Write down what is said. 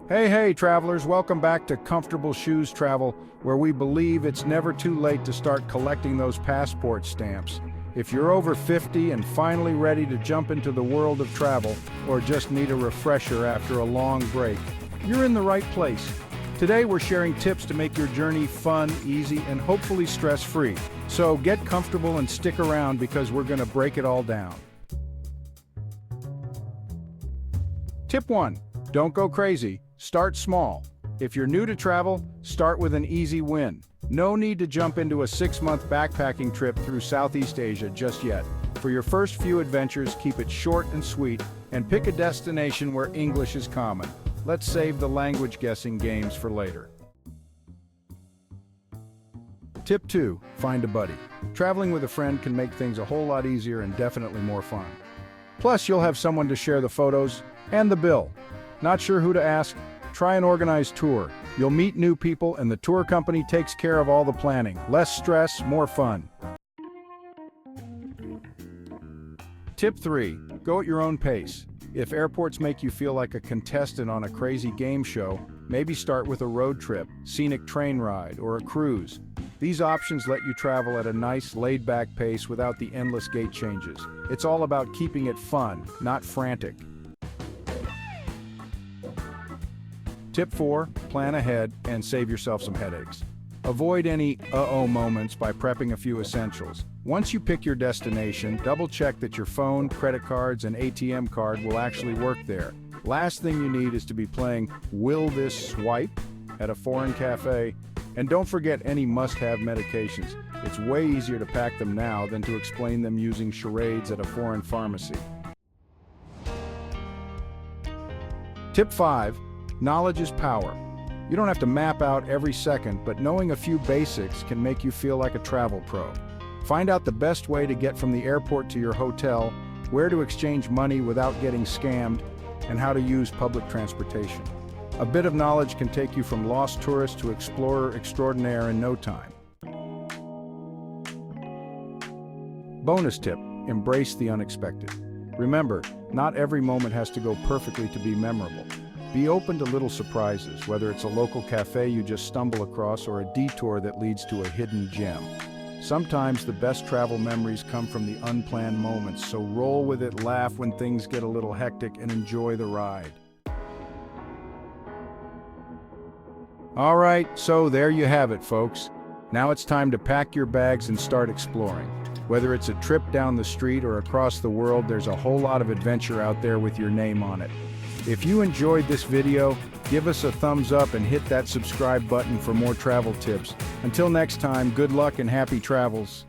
Hey, travelers, welcome back to Comfortable Shoes Travel, where we believe it's never too late to start collecting those passport stamps. If you're over 50 and finally ready to jump into the world of travel, or just need a refresher after a long break, you're in the right place. Today we're sharing tips to make your journey fun, easy, and hopefully stress-free. So get comfortable and stick around because we're going to break it all down. Tip 1. Don't go crazy. Start small. If you're new to travel, start with an easy win. No need to jump into a 6-month backpacking trip through Southeast Asia just yet. For your first few adventures, keep it short and sweet, and pick a destination where English is common. Let's save the language guessing games for later. Tip 2. Find a buddy. Traveling with a friend can make things a whole lot easier and definitely more fun. Plus, you'll have someone to share the photos and the bill. Not sure who to ask? Try an organized tour. You'll meet new people and the tour company takes care of all the planning. Less stress, more fun. Tip 3. Go at your own pace. If airports make you feel like a contestant on a crazy game show, maybe start with a road trip, scenic train ride, or a cruise. These options let you travel at a nice, laid-back pace without the endless gate changes. It's all about keeping it fun, not frantic. Tip 4. Plan ahead and save yourself some headaches. Avoid any uh-oh moments by prepping a few essentials. Once you pick your destination, double-check that your phone, credit cards, and ATM card will actually work there. Last thing you need is to be playing Will This Swipe at a foreign cafe. And don't forget any must-have medications. It's way easier to pack them now than to explain them using charades at a foreign pharmacy. Tip 5. Knowledge is power. You don't have to map out every second, but knowing a few basics can make you feel like a travel pro. Find out the best way to get from the airport to your hotel, where to exchange money without getting scammed, and how to use public transportation. A bit of knowledge can take you from lost tourist to explorer extraordinaire in no time. Bonus tip: embrace the unexpected. Remember, not every moment has to go perfectly to be memorable. Be open to little surprises, whether it's a local cafe you just stumble across or a detour that leads to a hidden gem. Sometimes the best travel memories come from the unplanned moments, so roll with it, laugh when things get a little hectic, and enjoy the ride. All right, so there you have it, folks. Now it's time to pack your bags and start exploring. Whether it's a trip down the street or across the world, there's a whole lot of adventure out there with your name on it. If you enjoyed this video, give us a thumbs up and hit that subscribe button for more travel tips. Until next time, good luck and happy travels.